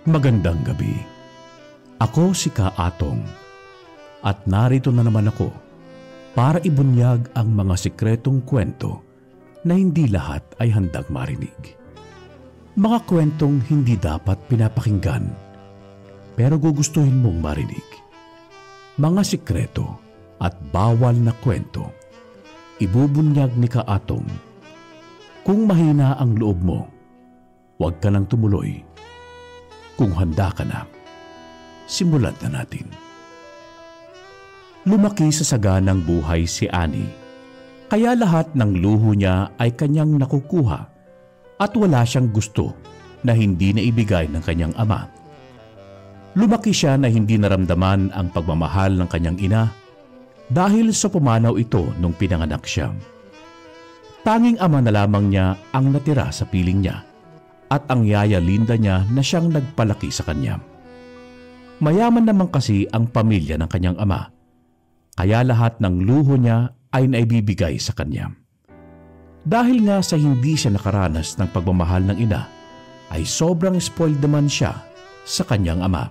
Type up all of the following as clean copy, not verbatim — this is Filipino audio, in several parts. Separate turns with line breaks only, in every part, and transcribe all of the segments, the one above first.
Magandang gabi. Ako si Kaatong at narito na naman ako para ibunyag ang mga sikretong kwento na hindi lahat ay handang marinig. Mga kwentong hindi dapat pinapakinggan pero gugustuhin mong marinig. Mga sikreto at bawal na kwento. Ibubunyag ni Kaatong. Kung mahina ang loob mo, huwag ka nang tumuloy. Kung handa ka na, simulan na natin. Lumaki sa saganang buhay si Annie, kaya lahat ng luho niya ay kanyang nakukuha at wala siyang gusto na hindi naibigay ng kanyang ama. Lumaki siya na hindi naramdaman ang pagmamahal ng kanyang ina dahil sa pumanaw ito nung pinanganak siya. Tanging ama na lamang niya ang natira sa piling niya at ang yaya Linda niya na siyang nagpalaki sa kanya. Mayaman naman kasi ang pamilya ng kanyang ama, kaya lahat ng luho niya ay naibibigay sa kanya. Dahil nga sa hindi siya nakaranas ng pagmamahal ng ina, ay sobrang spoiled naman siya sa kanyang ama.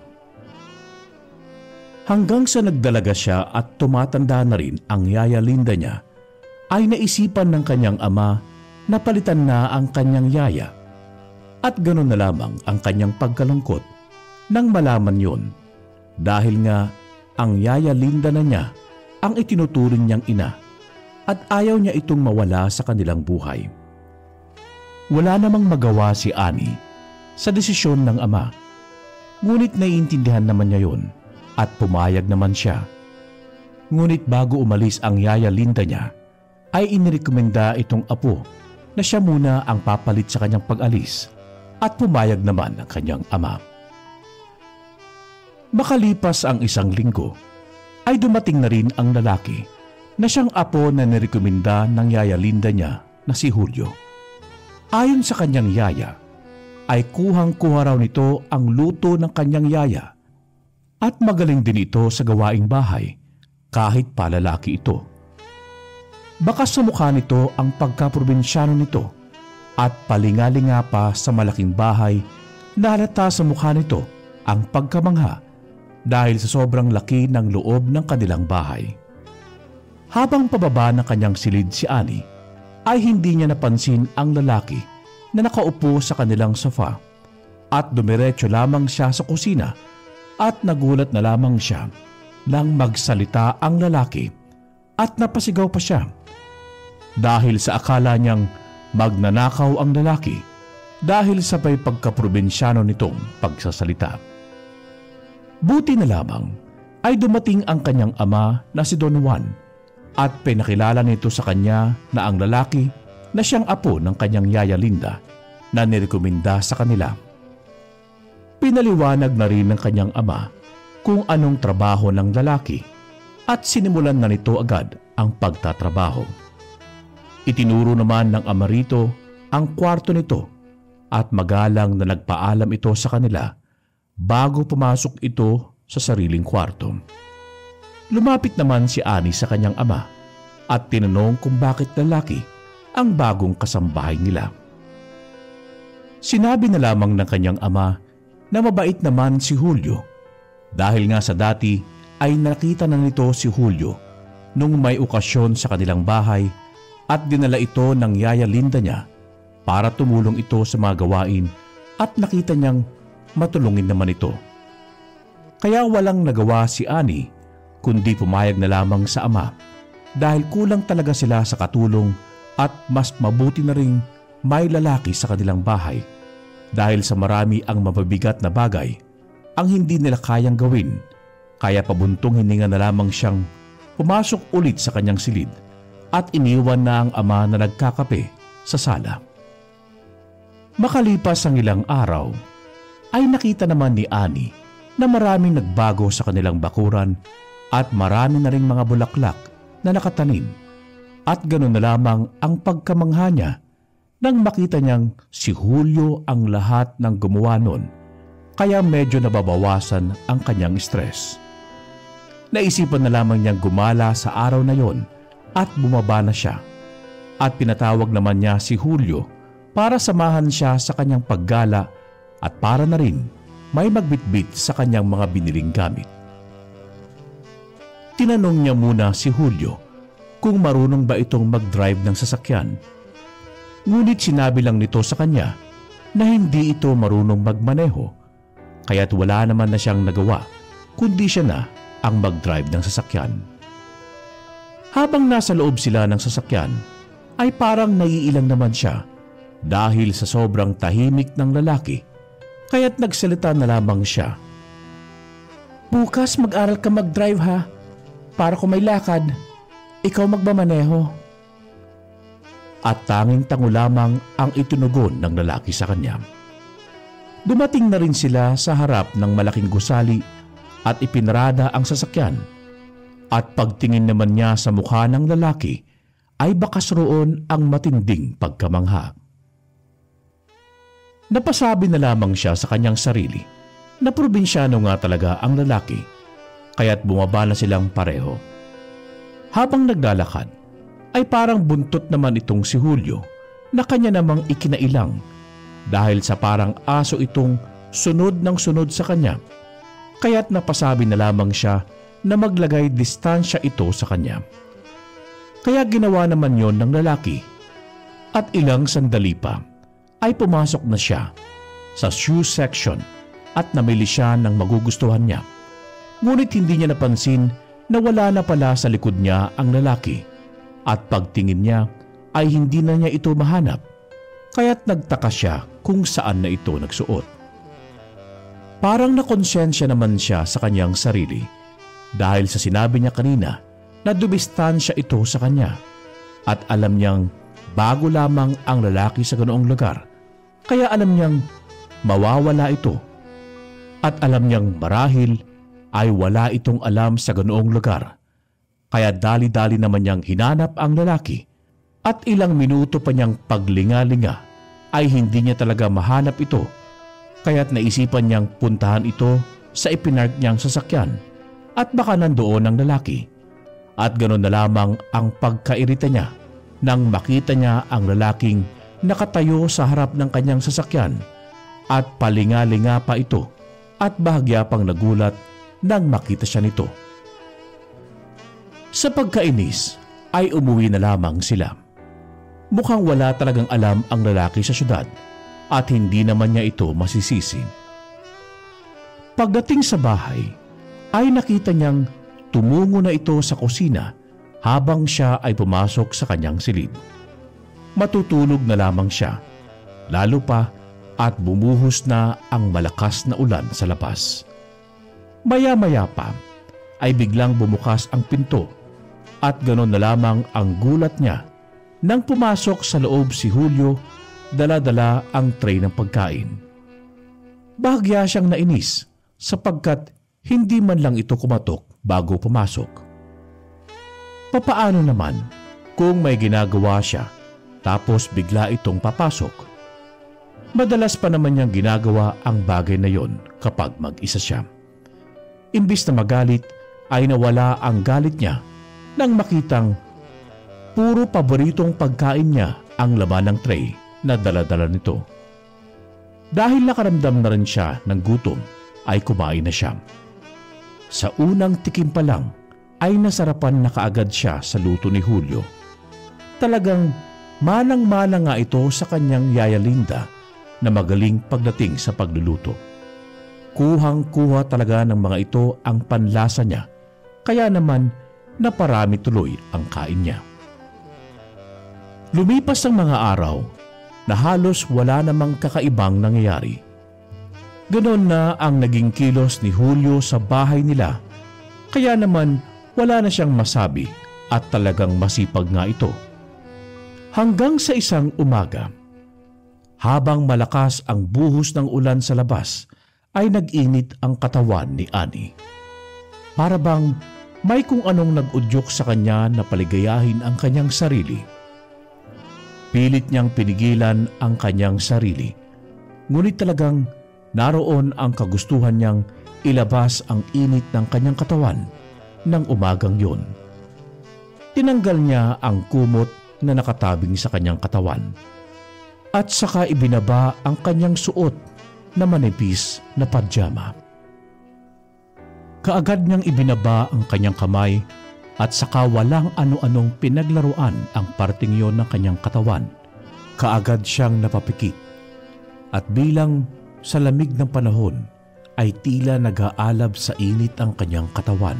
Hanggang sa nagdalaga siya at tumatanda na rin ang yaya Linda niya, ay naisipan ng kanyang ama na palitan na ang kanyang yaya. At ganoon na lamang ang kanyang pagkalungkot nang malaman yun dahil nga ang yaya Linda na niya ang itinuturing niyang ina at ayaw niya itong mawala sa kanilang buhay. Wala namang magawa si Annie sa desisyon ng ama, ngunit naiintindihan naman niya yun at pumayag naman siya. Ngunit bago umalis ang yaya Linda niya ay inirekomenda itong apo na siya muna ang papalit sa kanyang pag-alis. At pumayag naman ang kanyang ama. Makalipas ang isang linggo, ay dumating na rin ang lalaki na siyang apo na nirekomenda ng yaya Linda niya na si Julio. Ayon sa kanyang yaya, ay kuhang-kuha raw nito ang luto ng kanyang yaya at magaling din ito sa gawaing bahay kahit palalaki ito. Baka sa mukha nito ang pagkaprobinsyano nito at palingalinga pa sa malaking bahay na halata sa mukha nito ang pagkamangha dahil sa sobrang laki ng loob ng kanilang bahay. Habang pababa ng kanyang silid si Annie, ay hindi niya napansin ang lalaki na nakaupo sa kanilang sofa at dumiretso lamang siya sa kusina at nagulat na lamang siya nang magsalita ang lalaki at napasigaw pa siya dahil sa akala niyang magnanakaw ang lalaki dahil sa may pagkaprobinsyano nitong pagsasalita. Buti na lamang ay dumating ang kanyang ama na si Don Juan at pinakilala nito sa kanya na ang lalaki na siyang apo ng kanyang yaya Linda na nirekomenda sa kanila. Pinaliwanag na rin ng kanyang ama kung anong trabaho ng lalaki at sinimulan na nito agad ang pagtatrabaho. Itinuro naman ng ama rito ang kwarto nito at magalang na nagpaalam ito sa kanila bago pumasok ito sa sariling kwarto. Lumapit naman si Annie sa kanyang ama at tinanong kung bakit lalaki ang bagong kasambahay nila. Sinabi na lamang ng kanyang ama na mabait naman si Julio dahil nga sa dati ay nakita na nito si Julio nung may okasyon sa kanilang bahay at dinala ito ng yaya Linda niya para tumulong ito sa mga gawain at nakita niyang matulungin naman ito. Kaya walang nagawa si Annie kundi pumayag na lamang sa ama dahil kulang talaga sila sa katulong at mas mabuti na ring may lalaki sa kanilang bahay dahil sa marami ang mababigat na bagay ang hindi nila kayang gawin, kaya pabuntong hininga na lamang siyang pumasok ulit sa kanyang silid at iniwan na ang ama na nagkakape sa sala. Makalipas ang ilang araw, ay nakita naman ni Annie na maraming nagbago sa kanilang bakuran at marami na ring mga bulaklak na nakatanim at ganoon na lamang ang pagkamangha niya nang makita niyang si Julio ang lahat ng gumawa nun, kaya medyo nababawasan ang kanyang stress. Naisipan na lamang niyang gumala sa araw na yon at bumaba na siya at pinatawag naman niya si Julio para samahan siya sa kanyang paggala at para na rin may magbitbit sa kanyang mga biniling gamit. Tinanong niya muna si Julio kung marunong ba itong mag-drive ng sasakyan. Ngunit sinabi lang nito sa kanya na hindi ito marunong magmaneho, kaya't wala naman na siyang nagawa kundi siya na ang mag-drive ng sasakyan. Habang nasa loob sila ng sasakyan ay parang naiilang naman siya dahil sa sobrang tahimik ng lalaki, kaya't nagsalita na lamang siya. "Bukas mag-aral ka mag-drive ha, para kung may lakad, ikaw magmamaneho." At tanging tango lamang ang itunugon ng lalaki sa kanya. Dumating na rin sila sa harap ng malaking gusali at ipinarada ang sasakyan. At pagtingin naman niya sa mukha ng lalaki ay bakas roon ang matinding pagkamangha. Napasabi na lamang siya sa kanyang sarili na probinsyano nga talaga ang lalaki, kaya't bumaba na silang pareho. Habang naglalakad ay parang buntot naman itong si Julio na kanya namang ikinailang dahil sa parang aso itong sunod ng sunod sa kanya, kaya't napasabi na lamang siya na maglagay distansya ito sa kanya. Kaya ginawa naman yon ng lalaki at ilang sandali pa ay pumasok na siya sa shoe section at namili siya ng magugustuhan niya. Ngunit hindi niya napansin na wala na pala sa likod niya ang lalaki at pagtingin niya ay hindi na niya ito mahanap, kaya't nagtaka siya kung saan na ito nagsuot. Parang nakonsensya naman siya sa kanyang sarili dahil sa sinabi niya kanina na dumistansya ito sa kanya at alam niyang bago lamang ang lalaki sa ganoong lugar, kaya alam niyang mawawala ito at alam niyang marahil ay wala itong alam sa ganoong lugar. Kaya dali-dali naman niyang hinanap ang lalaki at ilang minuto pa niyang paglinga-linga ay hindi niya talaga mahanap ito, kaya't naisipan niyang puntahan ito sa ipinark niyang sasakyan at baka nandoon ang lalaki. At ganoon na lamang ang pagkairita niya nang makita niya ang lalaking nakatayo sa harap ng kanyang sasakyan at palinga-linga pa ito at bahagya pang nagulat nang makita siya nito. Sa pagkainis ay umuwi na lamang sila. Mukhang wala talagang alam ang lalaki sa syudad at hindi naman niya ito masisisi. Pagdating sa bahay ay nakita niyang tumungo na ito sa kusina habang siya ay pumasok sa kanyang silid. Matutulog na lamang siya, lalo pa at bumuhos na ang malakas na ulan sa labas. Maya-maya pa ay biglang bumukas ang pinto at ganon na lamang ang gulat niya nang pumasok sa loob si Julio, dala-dala ang tray ng pagkain. Bahagya siyang nainis sapagkat hindi man lang ito kumatok bago pumasok. Papaano naman kung may ginagawa siya tapos bigla itong papasok? Madalas pa naman niyang ginagawa ang bagay na yon kapag mag-isa siya. Imbis na magalit ay nawala ang galit niya nang makitang puro paboritong pagkain niya ang laman ng tray na dala-dala nito. Dahil nakaramdam na rin siya ng gutom ay kumain na siya. Sa unang tikim pa lang ay nasarapan na kaagad siya sa luto ni Julio. Talagang manang-mana nga ito sa kanyang Yaya Linda na magaling pagdating sa pagluluto. Kuhang-kuha talaga ng mga ito ang panlasa niya, kaya naman naparami tuloy ang kain niya. Lumipas ang mga araw na halos wala namang kakaibang nangyayari. Ganon na ang naging kilos ni Julio sa bahay nila, kaya naman wala na siyang masabi at talagang masipag nga ito. Hanggang sa isang umaga, habang malakas ang buhos ng ulan sa labas, ay nag-init ang katawan ni Annie. Para bang may kung anong nag-udyok sa kanya na paligayahin ang kanyang sarili. Pilit niyang pinigilan ang kanyang sarili, ngunit talagang naroon ang kagustuhan niyang ilabas ang init ng kanyang katawan ng umagang yun. Tinanggal niya ang kumot na nakatabing sa kanyang katawan at saka ibinaba ang kanyang suot na manipis na pajama. Kaagad niyang ibinaba ang kanyang kamay at saka walang ano-anong pinaglaruan ang parting yon ng kanyang katawan. Kaagad siyang napapikit at bilang sa lamig ng panahon ay tila nag-aalab sa init ang kanyang katawan.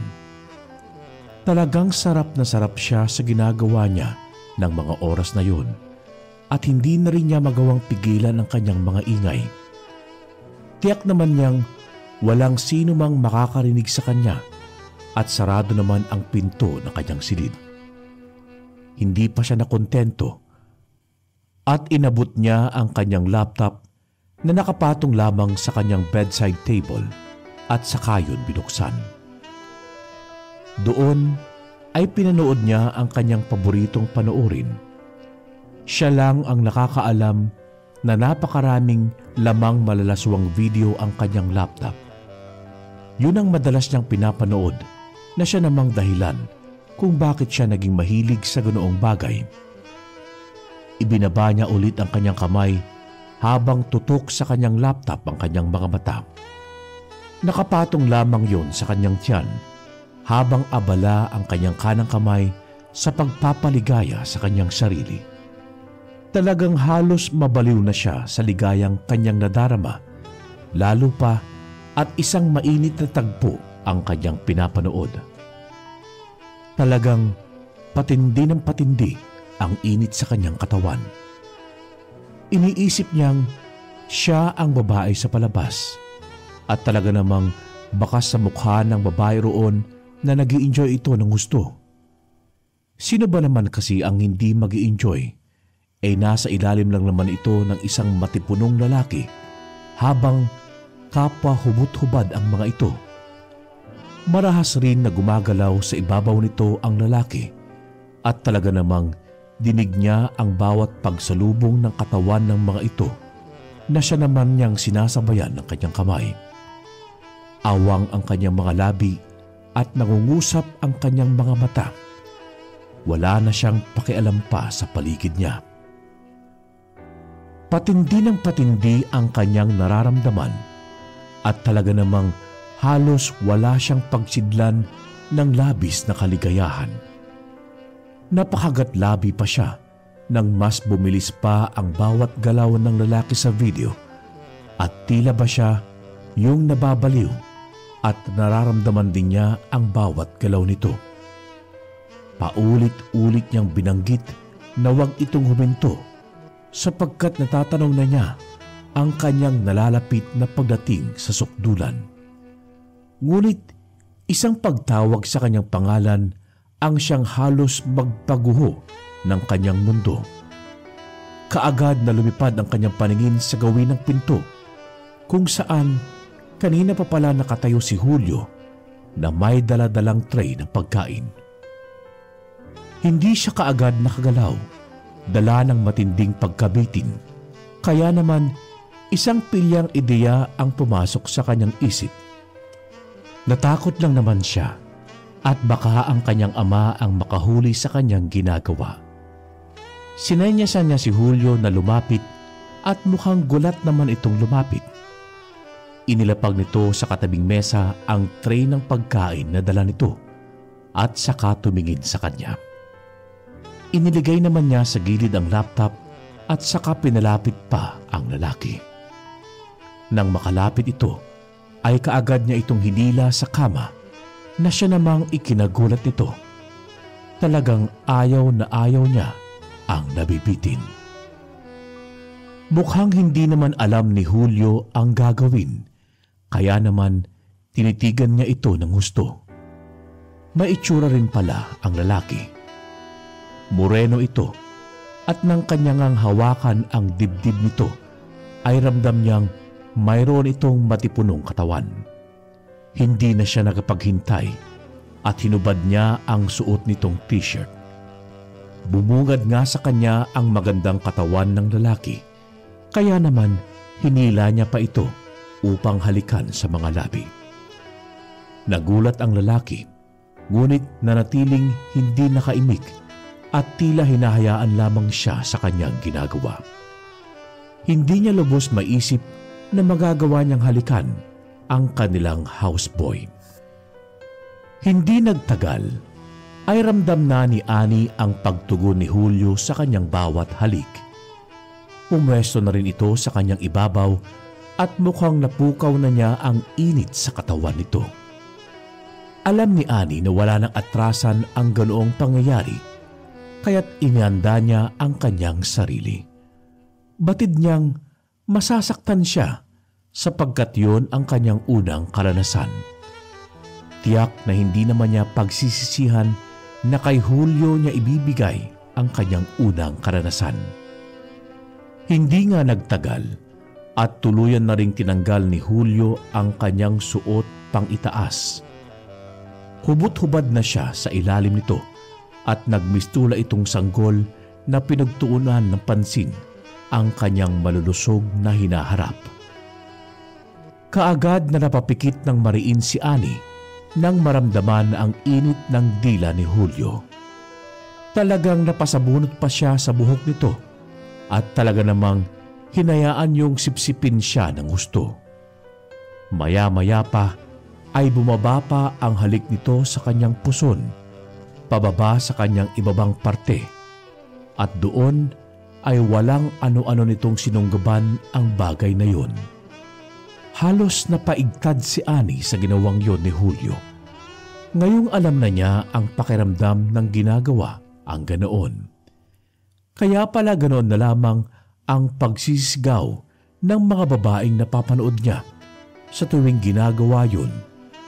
Talagang sarap na sarap siya sa ginagawa niya ng mga oras na yun at hindi na rin niya magawang pigilan ang kanyang mga ingay. Tiyak naman niyang walang sino mang makakarinig sa kanya at sarado naman ang pinto ng kanyang silid. Hindi pa siya nakontento at inabot niya ang kanyang laptop na nakapatong lamang sa kanyang bedside table at saka yun binuksan. Doon ay pinanood niya ang kanyang paboritong panoorin. Siya lang ang nakakaalam na napakaraming lamang malalaswang video ang kanyang laptop. Yun ang madalas niyang pinapanood na siya namang dahilan kung bakit siya naging mahilig sa ganoong bagay. Ibinaba niya ulit ang kanyang kamay habang tutok sa kanyang laptop ang kanyang mga mata. Nakapatong lamang yon sa kanyang tiyan habang abala ang kanyang kanang kamay sa pagpapaligaya sa kanyang sarili. Talagang halos mabaliw na siya sa ligayang kanyang nadarama, lalo pa at isang mainit na tagpo ang kanyang pinapanood. Talagang patindi ng patindi ang init sa kanyang katawan. Iniisip niyang siya ang babae sa palabas at talaga namang bakas sa mukha ng babae roon na nag-i-enjoy ito ng gusto. Sino ba naman kasi ang hindi mag-i-enjoy? Nasa ilalim lang naman ito ng isang matipunong lalaki habang kapwa hubot-hubad ang mga ito. Marahas rin na gumagalaw sa ibabaw nito ang lalaki at talaga namang dinig niya ang bawat pagsalubong ng katawan ng mga ito na siya naman niyang sinasabayan ng kanyang kamay. Awang ang kanyang mga labi at nangungusap ang kanyang mga mata. Wala na siyang pakialam pa sa paligid niya. Patindi ng patindi ang kanyang nararamdaman at talaga namang halos wala siyang pagsidlan ng labis na kaligayahan. Napakagatlabi pa siya nang mas bumilis pa ang bawat galaw ng lalaki sa video at tila ba siya yung nababaliw at nararamdaman din niya ang bawat galaw nito. Paulit-ulit niyang binanggit na huwag itong huminto sapagkat natatanong na niya ang kanyang nalalapit na pagdating sa sukdulan. Ngunit isang pagtawag sa kanyang pangalan ang siyang halos magpaguho ng kanyang mundo. Kaagad na lumipad ang kanyang paningin sa gawin ng pinto kung saan kanina pa pala nakatayo si Julio na may daladalang tray ng pagkain. Hindi siya kaagad nakagalaw, dala ng matinding pagkabitin. Kaya naman isang pilyang ideya ang pumasok sa kanyang isip. Natakot lang naman siya at baka ang kanyang ama ang makahuli sa kanyang ginagawa. Sinenyasan niya si Julio na lumapit at mukhang gulat naman itong lumapit. Inilapag nito sa katabing mesa ang tray ng pagkain na dala nito at saka tumingin sa kanya. Iniligay naman niya sa gilid ang laptop at saka pinalapit pa ang lalaki. Nang makalapit ito, ay kaagad niya itong hinila sa kama na siya namang ikinagulat nito. Talagang ayaw na ayaw niya ang nabibitin. Mukhang hindi naman alam ni Julio ang gagawin, kaya naman tinitigan niya ito ng gusto. May itsura rin pala ang lalaki. Moreno ito at nang kanyang hawakan ang dibdib nito ay ramdam niyang mayroon itong matipunong katawan. Hindi na siya nakapaghintay at hinubad niya ang suot nitong t-shirt. Bumungad nga sa kanya ang magandang katawan ng lalaki, kaya naman hinila niya pa ito upang halikan sa mga labi. Nagulat ang lalaki, ngunit nanatiling hindi nakaimik at tila hinahayaan lamang siya sa kanyang ginagawa. Hindi niya lubos maisip na magagawa niyang halikan ang kanilang houseboy. Hindi nagtagal ay ramdam na ni Annie ang pagtugon ni Julio sa kanyang bawat halik. Pumwesto na rin ito sa kanyang ibabaw at mukhang napukaw na niya ang init sa katawan nito. Alam ni Annie na wala nang atrasan ang ganoong pangyayari, kaya't inihanda niya ang kanyang sarili. Batid niyang masasaktan siya sapagkat yun ang kanyang unang karanasan. Tiyak na hindi naman niya pagsisisihan na kay Julio niya ibibigay ang kanyang unang karanasan. Hindi nga nagtagal at tuluyan na ring tinanggal ni Julio ang kanyang suot pang itaas. Hubot-hubad na siya sa ilalim nito at nagmistula itong sanggol na pinagtuunan ng pansin ang kanyang malulusog na hinaharap. Kaagad na napapikit ng mariin si Annie nang maramdaman ang init ng dila ni Julio. Talagang napasabunot pa siya sa buhok nito at talaga namang hinayaan niyong sipsipin siya ng gusto. Maya-maya pa ay bumaba pa ang halik nito sa kanyang puson, pababa sa kanyang ibabang parte, at doon ay walang ano-ano nitong sinunggaban ang bagay na yun. Halos napaigtad si Annie sa ginawang yon ni Julio. Ngayong alam na niya ang pakiramdam ng ginagawa ang ganoon. Kaya pala ganoon na lamang ang pagsisigaw ng mga babaeng napapanood niya sa tuwing ginagawa yun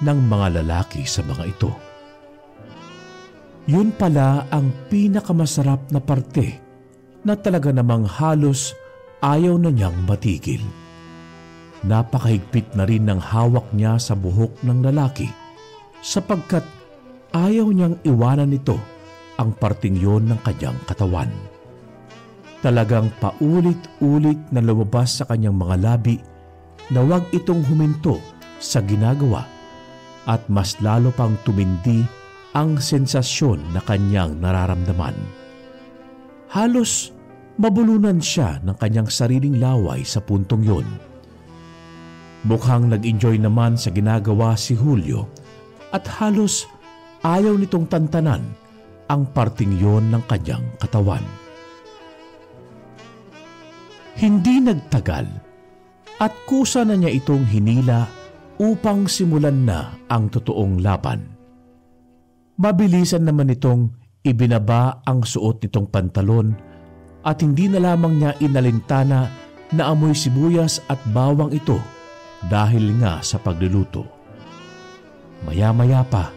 ng mga lalaki sa mga ito. Yun pala ang pinakamasarap na parte na talaga namang halos ayaw na niyang matigil. Napakahigpit na rin ng hawak niya sa buhok ng lalaki sapagkat ayaw niyang iwanan nito ang parting yon ng kanyang katawan. Talagang paulit-ulit na lumabas sa kanyang mga labi na huwag itong huminto sa ginagawa at mas lalo pang tumindi ang sensasyon na kanyang nararamdaman. Halos mabulunan siya ng kanyang sariling laway sa puntong yon. Mukhang nag-enjoy naman sa ginagawa si Julio at halos ayaw nitong tantanan ang parting yon ng kanyang katawan. Hindi nagtagal at kusa na niya itong hinila upang simulan na ang totoong laban. Mabilisan naman itong ibinaba ang suot nitong pantalon at hindi na lamang niya inalintana na amoy sibuyas at bawang ito dahil nga sa pagluluto. Maya-maya pa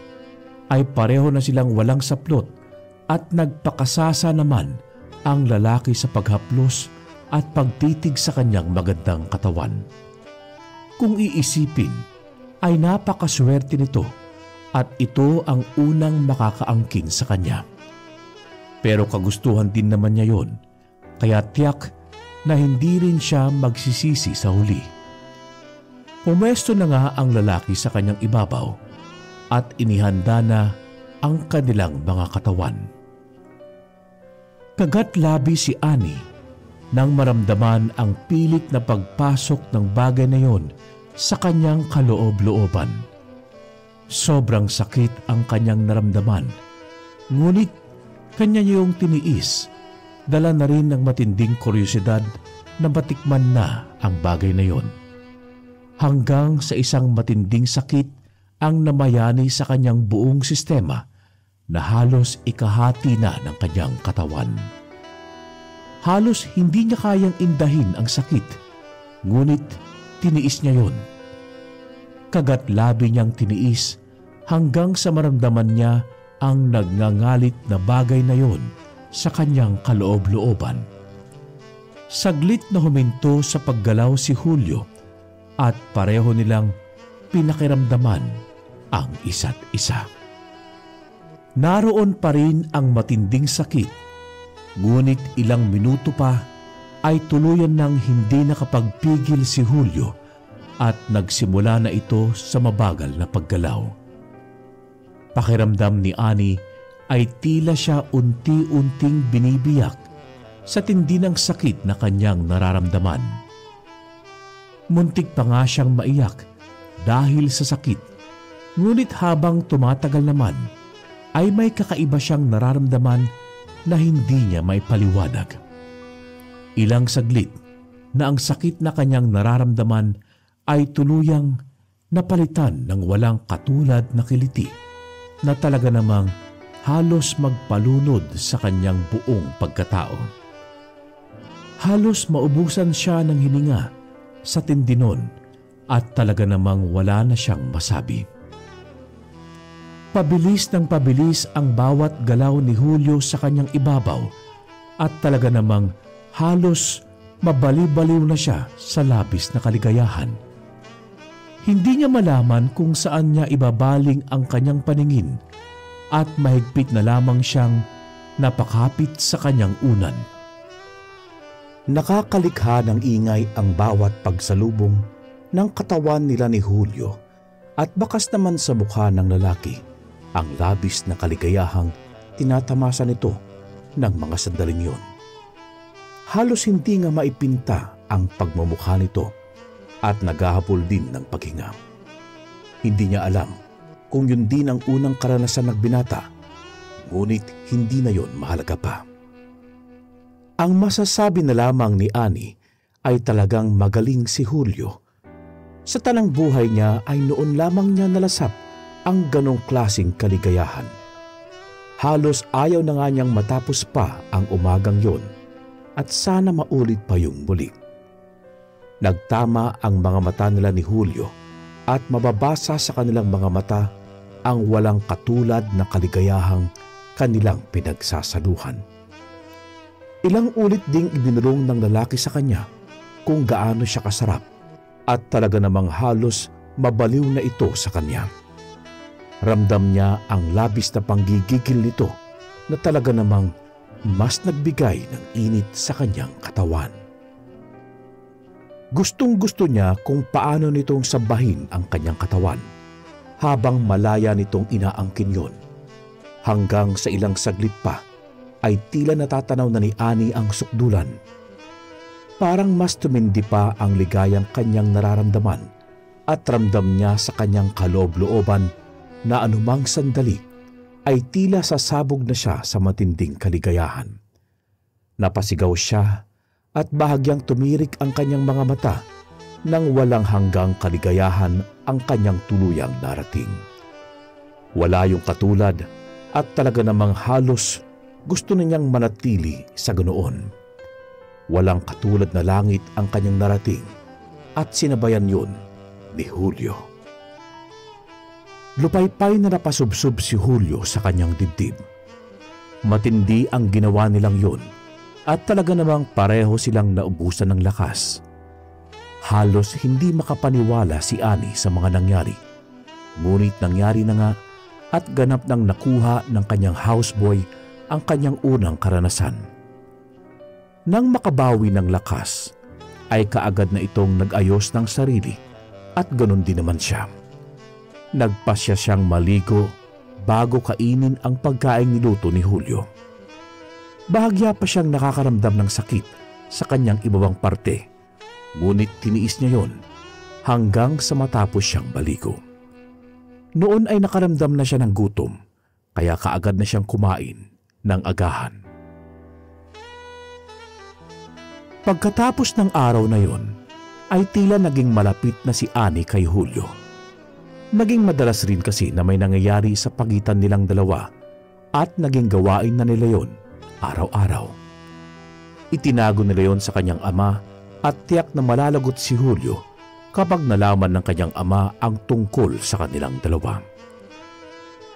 ay pareho na silang walang saplot at nagpakasasa naman ang lalaki sa paghaplos at pagtitig sa kanyang magandang katawan. Kung iisipin, ay napakaswerte nito at ito ang unang makakaangkin sa kanya. Pero kagustuhan din naman niya yon, kaya tiyak na hindi rin siya magsisisi sa huli. Pumesto na nga ang lalaki sa kanyang ibabaw at inihanda na ang kanilang mga katawan. Kagat labi si Annie nang maramdaman ang pilit na pagpasok ng bagay na yon sa kanyang kaloob-looban. Sobrang sakit ang kanyang naramdaman, ngunit kanya niyong tiniis, dala na rin ng matinding kuryosidad na matikman na ang bagay na yon. Hanggang sa isang matinding sakit ang namayani sa kanyang buong sistema na halos ikahati na ng kanyang katawan. Halos hindi niya kayang indahin ang sakit, ngunit tiniis niya yon. Kagat labi niyang tiniis hanggang sa maramdaman niya ang nagngangalit na bagay na yon sa kanyang kaloob-looban. Saglit na huminto sa paggalaw si Julio at pareho nilang pinakiramdaman ang isa't isa. Naroon pa rin ang matinding sakit, ngunit ilang minuto pa ay tuluyan nang hindi nakapagpigil si Julio at nagsimula na ito sa mabagal na paggalaw. Pakiramdam ni Annie ay tila siya unti-unting binibiyak sa tindi ng sakit na kanyang nararamdaman. Muntik pa nga siyang maiyak dahil sa sakit. Ngunit habang tumatagal naman, ay may kakaiba siyang nararamdaman na hindi niya may paliwanag. Ilang saglit na ang sakit na kanyang nararamdaman ay tuluyang napalitan ng walang katulad na kiliti na talaga namang halos magpalunod sa kanyang buong pagkatao. Halos maubusan siya ng hininga sa tindi nun at talaga namang wala na siyang masabi. Pabilis ng pabilis ang bawat galaw ni Julio sa kanyang ibabaw at talaga namang halos mabali-baliw na siya sa labis na kaligayahan. Hindi niya malaman kung saan niya ibabaling ang kanyang paningin at mahigpit na lamang siyang napakapit sa kanyang unan. Nakakalikha ng ingay ang bawat pagsalubong ng katawan nila ni Julio at bakas naman sa mukha ng lalaki ang labis na kaligayahang tinatamasa nito ng mga sandaling yon. Halos hindi nga maipinta ang pagmumukha nito at naghahabol din ng paghinga. Hindi niya alam kung yun din ang unang karanasan ng binata, ngunit hindi na yon mahalaga pa. Ang masasabi na lamang ni Annie ay talagang magaling si Julio. Sa tanang buhay niya ay noon lamang niya nalasap ang ganong klaseng kaligayahan. Halos ayaw na nga niyang matapos pa ang umagang yon at sana maulit pa yung muli. Nagtama ang mga mata nila ni Julio at mababasa sa kanilang mga mata ang walang katulad na kaligayahang kanilang pinagsasaluhan. Ilang ulit ding ibinulong ng lalaki sa kanya kung gaano siya kasarap at talaga namang halos mabaliw na ito sa kanya. Ramdam niya ang labis na panggigigil nito na talaga namang mas nagbigay ng init sa kanyang katawan. Gustong-gusto niya kung paano nitong sabahin ang kanyang katawan habang malaya nitong inaangkin yon. Hanggang sa ilang saglit pa ay tila natatanaw na ni Annie ang sukdulan. Parang mas tumindi pa ang ligayang kanyang nararamdaman at ramdam niya sa kanyang kaloob-looban na anumang sandali ay tila sasabog na siya sa matinding kaligayahan. Napasigaw siya at bahagyang tumirik ang kanyang mga mata nang walang hanggang kaligayahan ang kanyang tuluyang narating. Wala yung katulad at talaga namang halos gusto na niyang manatili sa ganoon. Walang katulad na langit ang kanyang narating at sinabayan yun ni Julio. Lupaypay na napasubsob si Julio sa kanyang dibdib. Matindi ang ginawa nilang yun at talaga namang pareho silang naubusan ng lakas. Halos hindi makapaniwala si Annie sa mga nangyari. Ngunit nangyari na nga at ganap nang nakuha ng kanyang houseboy ang kanyang unang karanasan. Nang makabawi ng lakas, ay kaagad na itong nag-ayos ng sarili at ganun din naman siya. Nagpasya siyang maligo bago kainin ang pagkaing niluto ni Julio. Bahagya pa siyang nakakaramdam ng sakit sa kanyang ibabang parte, ngunit tiniis niya yon hanggang sa matapos siyang maligo. Noon ay nakaramdam na siya ng gutom, kaya kaagad na siyang kumain ng agahan. Pagkatapos ng araw na yon, ay tila naging malapit na si Annie kay Julio. Naging madalas rin kasi na may nangyayari sa pagitan nilang dalawa at naging gawain na nila yon araw-araw. Itinago nila yon sa kanyang ama at tiyak na malalagot si Julio kapag nalaman ng kanyang ama ang tungkol sa kanilang dalawa.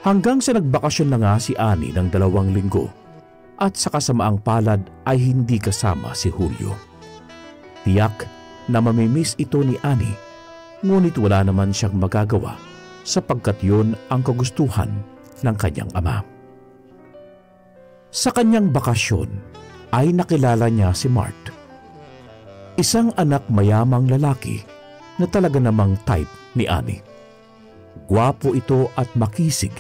Hanggang sa nagbakasyon na nga si Annie ng 2 linggo at sa kasamaang palad ay hindi kasama si Julio. Tiyak na mamimiss ito ni Annie, ngunit wala naman siyang magagawa sapagkat yun ang kagustuhan ng kanyang ama. Sa kanyang bakasyon ay nakilala niya si Mart, isang anak mayamang lalaki na talaga namang type ni Annie. Gwapo ito at makisig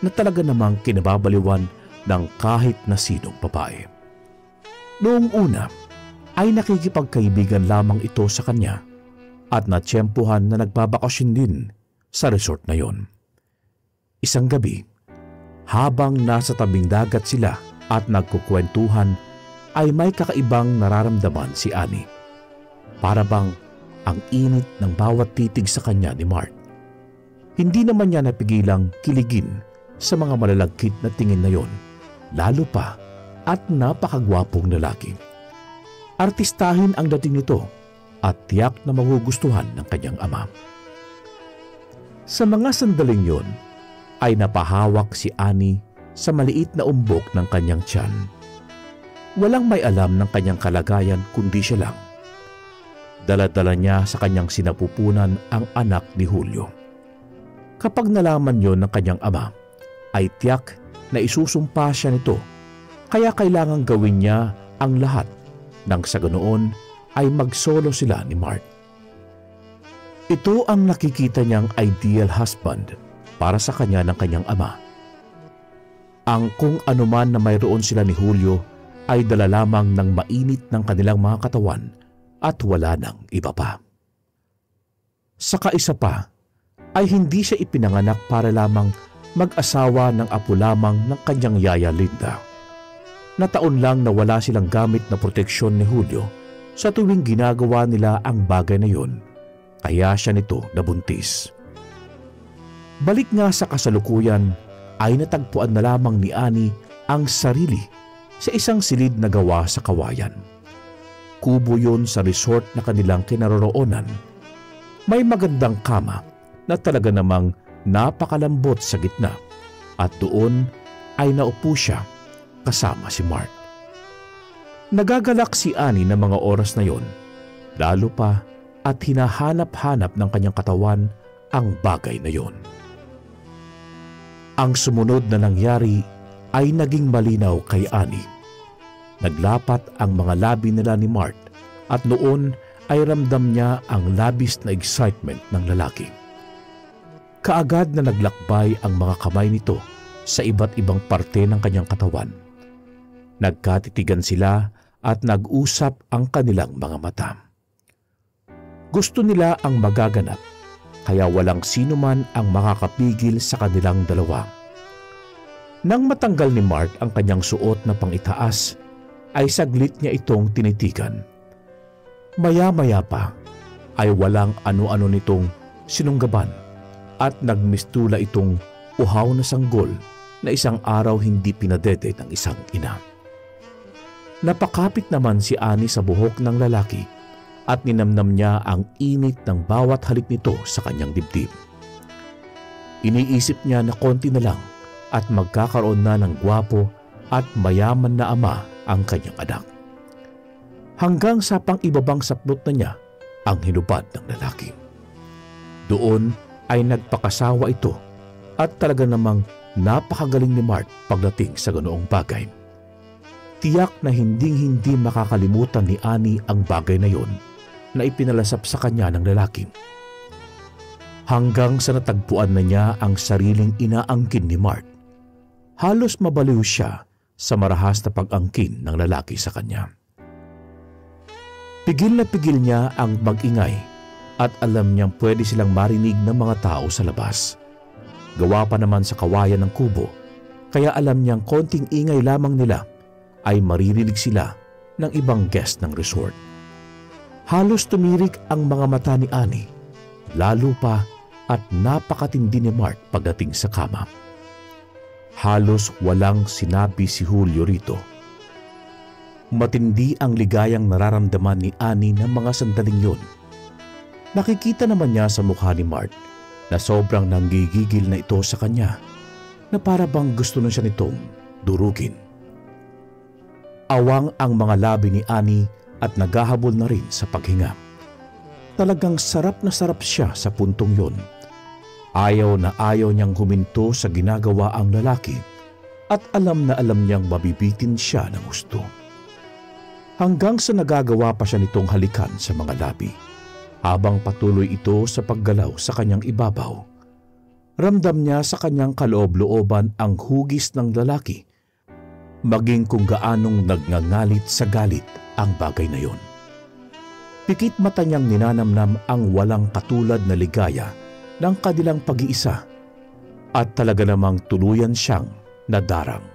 na talaga namang kinababaliwan ng kahit na sinong babae. Noong una ay nakikipagkaibigan lamang ito sa kanya at natsyempuhan na nagbabakasyon din sa resort na yon. Isang gabi, habang nasa tabing dagat sila at nagkukwentuhan, ay may kakaibang nararamdaman si Annie. Para bang ang init ng bawat titig sa kanya ni Mark. Hindi naman niya napigilang kiligin sa mga malalagkit na tingin na yon, lalo pa at napakagwapong lalaki. Artistahin ang dating nito at tiyak na magugustuhan ng kanyang ama. Sa mga sandaling yon, ay napahawak si Annie sa maliit na umbok ng kanyang tiyan. Walang may alam ng kanyang kalagayan kundi siya lang. Dala-dala niya sa kanyang sinapupunan ang anak ni Julio. Kapag nalaman yon ng kanyang ama, ay tiyak na isusumpa siya nito, kaya kailangang gawin niya ang lahat nang sa ganoon ay magsolo sila ni Mark. Ito ang nakikita niyang ideal husband para sa kanya ng kanyang ama. Ang kung anuman na mayroon sila ni Julio ay dala lamang ng mainit ng kanilang mga katawan at wala nang iba pa. Sa kaisa pa, ay hindi siya ipinanganak para lamang mag-asawa ng apo lamang ng kanyang yaya Linda. Na taon lang na wala silang gamit na proteksyon ni Julio sa tuwing ginagawa nila ang bagay na yon, kaya siya nito nabuntis. Balik nga sa kasalukuyan, ay natagpuan na lamang ni Annie ang sarili sa isang silid na gawa sa kawayan. Kubo yun sa resort na kanilang kinaroroonan. May magandang kama na talaga namang napakalambot sa gitna at doon ay naupo siya kasama si Mark. Nagagalak si Annie ng mga oras na yon, lalo pa at hinahanap-hanap ng kanyang katawan ang bagay na yon. Ang sumunod na nangyari ay naging malinaw kay Annie. Naglapat ang mga labi nila ni Mark at noon ay ramdam niya ang labis na excitement ng lalaki. Kaagad na naglakbay ang mga kamay nito sa iba't ibang parte ng kanyang katawan. Nagkatitigan sila at nag-usap ang kanilang mga mata. Gusto nila ang magaganap, kaya walang sino man ang makakapigil sa kanilang dalawa. Nang matanggal ni Mark ang kanyang suot na pangitaas, ay saglit niya itong tinitigan. Maya-maya pa ay walang ano-ano nitong sinunggaban at nagmistula itong uhaw na sanggol na isang araw hindi pinadede ng isang ina. Napakapit naman si Annie sa buhok ng lalaki at ninamnam niya ang init ng bawat halik nito sa kanyang dibdib. Iniisip niya na konti na lang at magkakaroon na ng gwapo at mayaman na ama ang kanyang anak. Hanggang sa pang-ibabang saplot na niya ang hinubad ng lalaki. Doon ay nagpakasawa ito at talaga namang napakagaling ni Mark pagdating sa ganoong bagay. Tiyak na hinding-hindi makakalimutan ni Annie ang bagay na yon na ipinalasap sa kanya ng lalaki. Hanggang sa natagpuan na niya ang sariling inaangkin ni Mark. Halos mabaliw siya sa marahas na pag-angkin ng lalaki sa kanya. Pigil na pigil niya ang mag-ingay at alam niyang pwede silang marinig ng mga tao sa labas. Gawa pa naman sa kawayan ng kubo, kaya alam niyang konting ingay lamang nila ay maririnig sila ng ibang guest ng resort. Halos tumirik ang mga mata ni Annie, lalo pa at napakatindi ni Mark pagdating sa kama. Halos walang sinabi si Julio rito. Matindi ang ligayang nararamdaman ni Annie ng mga sandaling yun. Nakikita naman niya sa mukha ni Mark na sobrang nanggigigil na ito sa kanya, na para bang gusto na siya nitong durugin. Awang ang mga labi ni Annie at naghahabol na rin sa paghinga. Talagang sarap na sarap siya sa puntong yon. Ayaw na ayaw niyang huminto sa ginagawa ang lalaki at alam na alam niyang mabibitin siya ng gusto. Hanggang sa nagagawa pa siya nitong halikan sa mga labi habang patuloy ito sa paggalaw sa kanyang ibabaw. Ramdam niya sa kanyang kaloob-looban ang hugis ng lalaki, maging kung gaanong nagngangalit sa galit ang bagay na yon. Pikit mata niyang ninanamnam ang walang katulad na ligaya ng kanilang pag-iisa at talaga namang tuluyan siyang nadarang.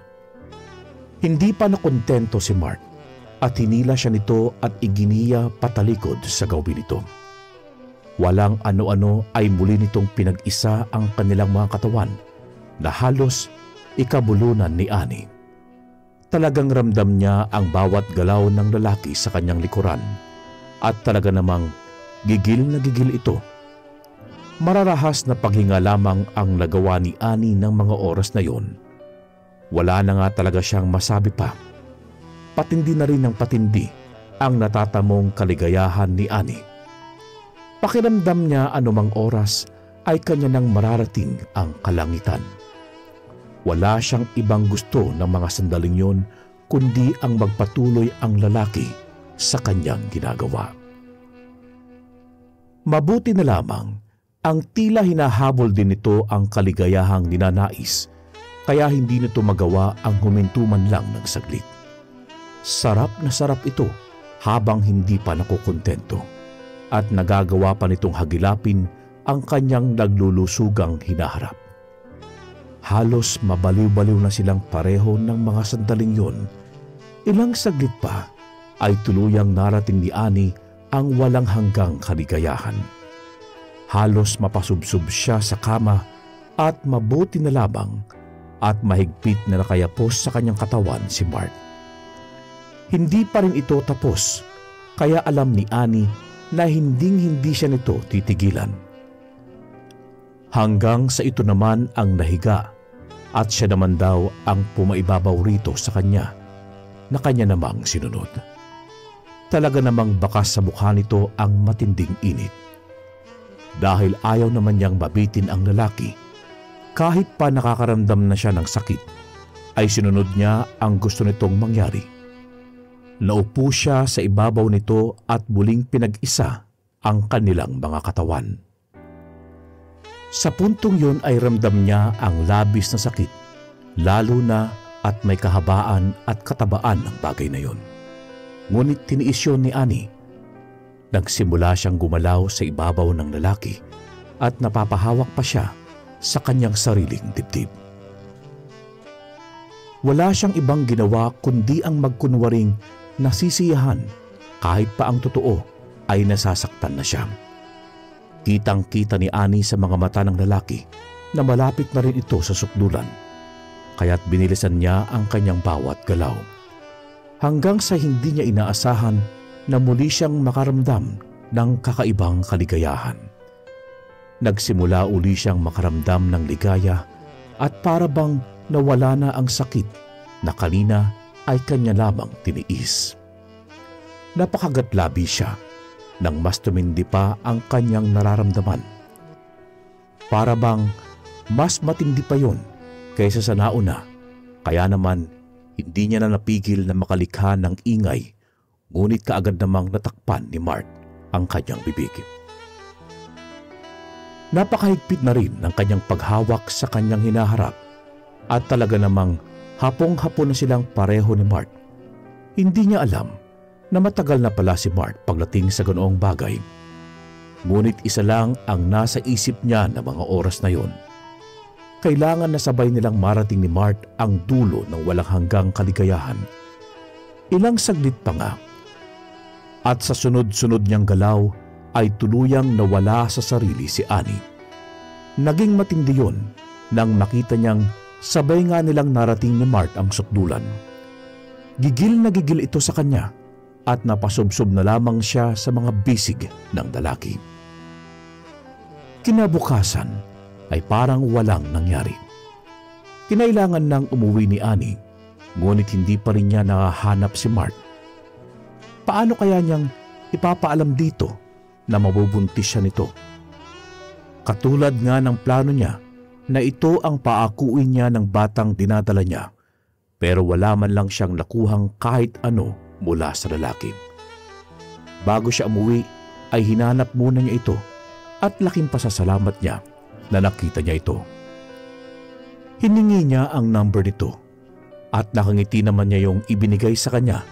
Hindi pa nakontento si Mark at hinila siya nito at iginiya patalikod sa gawin nito. Walang ano-ano ay muli nitong pinag-isa ang kanilang mga katawan na halos ikabulunan ni Annie. Talagang ramdam niya ang bawat galaw ng lalaki sa kanyang likuran at talaga namang gigil na gigil ito. Mararahas na paghinga lamang ang nagawa ni Annie ng mga oras na yon. Wala na nga talaga siyang masabi pa. Patindi na rin ng patindi ang natatamong kaligayahan ni Annie. Pakiramdam niya anumang oras ay kanya nang mararating ang kalangitan. Wala siyang ibang gusto ng mga sandaling yon kundi ang magpatuloy ang lalaki sa kanyang ginagawa. Mabuti na lamang ang tila hinahabol din nito ang kaligayahang ninanais, kaya hindi nito magawa ang huminto man lang ng saglit. Sarap na sarap ito habang hindi pa nakukontento at nagagawa pa nitong hagilapin ang kanyang naglulusugang hinaharap. Halos mabaliw-baliw na silang pareho ng mga sandaling yon. Ilang saglit pa ay tuluyang narating ni Annie ang walang hanggang kaligayahan. Halos mapasubsob siya sa kama at mabuti na lamang at mahigpit na nakayapos sa kanyang katawan si Mark. Hindi pa rin ito tapos, kaya alam ni Annie na hinding-hindi siya nito titigilan. Hanggang sa ito naman ang nahiga at siya naman daw ang pumaibabaw rito sa kanya na kanya namang sinunod. Talaga namang bakas sa mukha nito ang matinding init. Dahil ayaw naman niyang mabitin ang lalaki, kahit pa nakakaramdam na siya ng sakit, ay sinunod niya ang gusto nitong mangyari. Naupo siya sa ibabaw nito at muling pinag-isa ang kanilang mga katawan. Sa puntong yun ay ramdam niya ang labis na sakit, lalo na at may kahabaan at katabaan ng bagay na yun. Ngunit tiniis yun ni Annie. Nagsimula siyang gumalaw sa ibabaw ng lalaki at napapahawak pa siya sa kanyang sariling dibdib. Wala siyang ibang ginawa kundi ang magkunwaring nasisiyahan kahit pa ang totoo ay nasasaktan na siya. Kitang-kita ni Annie sa mga mata ng lalaki na malapit na rin ito sa sukdulan, kaya't binilisan niya ang kanyang bawat galaw. Hanggang sa hindi niya inaasahan na muli siyang makaramdam ng kakaibang kaligayahan. Nagsimula uli siyang makaramdam ng ligaya at para bang nawala na ang sakit na kanina ay kanya lamang tiniis. Napakagatlabi siya nang mas tumindi pa ang kanyang nararamdaman. Para bang mas matindi pa yon kaysa sa nauna, kaya naman hindi niya na napigil na makalikha ng ingay, ngunit kaagad namang natakpan ni Mark ang kanyang bibig. Napakahigpit na rin ng kanyang paghawak sa kanyang hinaharap at talaga namang hapong-hapon na silang pareho ni Mark. Hindi niya alam na matagal na pala si Mark pagdating sa ganoong bagay. Ngunit isa lang ang nasa isip niya na mga oras na yon. Kailangan na sabay nilang marating ni Mark ang dulo ng walang hanggang kaligayahan. Ilang saglit pa nga. At sa sunod-sunod niyang galaw ay tuluyang nawala sa sarili si Annie. Naging matindi yun nang makita niyang sabay nga nilang narating ni Mark ang sukdulan. Gigil na gigil ito sa kanya at napasubsob na lamang siya sa mga bisig ng lalaki. Kinabukasan ay parang walang nangyari. Kinailangan nang umuwi ni Annie, ngunit hindi pa rin niya nakahanap si Mark. Paano kaya niyang ipapaalam dito na mabubuntis siya nito? Katulad nga ng plano niya na ito ang paakuin niya ng batang dinadala niya, pero wala man lang siyang nakuhang kahit ano mula sa lalaki. Bago siya umuwi ay hinanap muna niya ito at laking pasasalamat niya na nakita niya ito. Hiningi niya ang number nito at nakangiti naman niya yung ibinigay sa kanya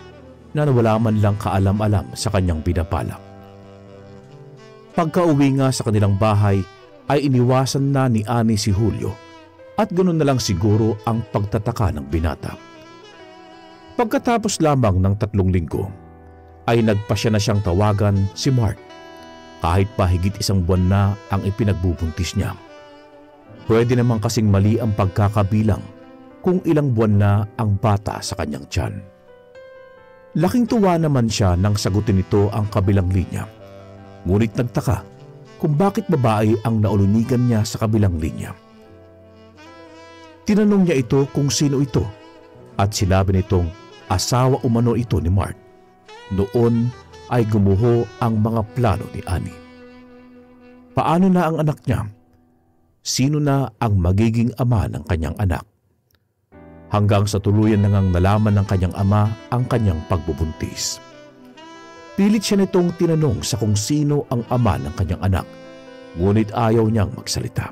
na wala man lang kaalam-alam sa kanyang pinapalak. Pagka-uwi nga sa kanilang bahay ay iniwasan na ni Annie si Julio at ganoon na lang siguro ang pagtataka ng binata. Pagkatapos lamang ng 3 linggo ay nagpasya na siyang tawagan si Mark kahit pa higit 1 buwan na ang ipinagbubuntis niya. Pwede naman kasing mali ang pagkakabilang kung ilang buwan na ang bata sa kanyang tiyan. Laking tuwa naman siya nang sagutin nito ang kabilang linya. Ngunit nagtaka kung bakit babae ang naulunigan niya sa kabilang linya. Tinanong niya ito kung sino ito at sinabi nitong asawa umano ito ni Mark. Noon ay gumuho ang mga plano ni Annie. Paano na ang anak niya? Sino na ang magiging ama ng kanyang anak? Hanggang sa tuluyan na ngang nalaman ng kanyang ama ang kanyang pagbubuntis. Pilit siya nitong tinanong sa kung sino ang ama ng kanyang anak, ngunit ayaw niyang magsalita.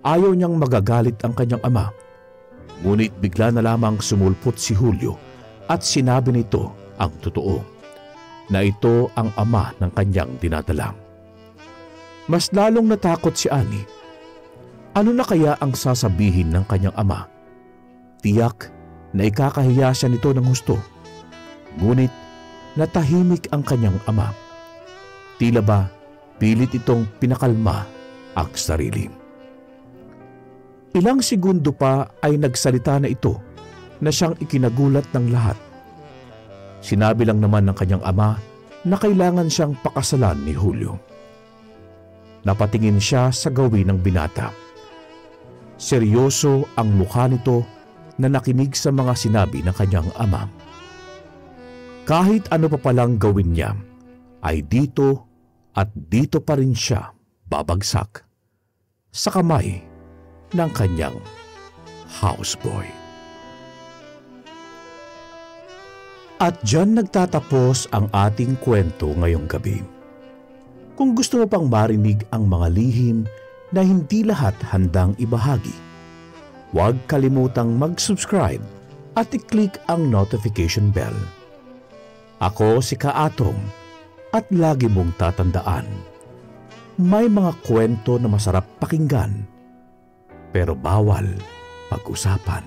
Ayaw niyang magagalit ang kanyang ama, ngunit bigla na lamang sumulpot si Julio at sinabi nito ang totoo, na ito ang ama ng kanyang dinadala. Mas lalong natakot si Annie. Ano na kaya ang sasabihin ng kanyang ama? Tiyak na ikakahiya siya nito ng husto. Ngunit natahimik ang kanyang ama. Tila ba pilit itong pinakalma ang sarili. Ilang segundo pa ay nagsalita na ito na siyang ikinagulat ng lahat. Sinabi lang naman ng kanyang ama na kailangan siyang pakasalan ni Julio. Napatingin siya sa gawin ng binata. Seryoso ang mukha nito na nakinig sa mga sinabi ng kanyang ama. Kahit ano pa palang gawin niya, ay dito at dito pa rin siya babagsak sa kamay ng kanyang houseboy. At diyan nagtatapos ang ating kwento ngayong gabi. Kung gusto mo pang marinig ang mga lihim na hindi lahat handang ibahagi, huwag kalimutang mag-subscribe at i-click ang notification bell. Ako si Kaatong at lagi mong tatandaan, may mga kwento na masarap pakinggan pero bawal pag-usapan.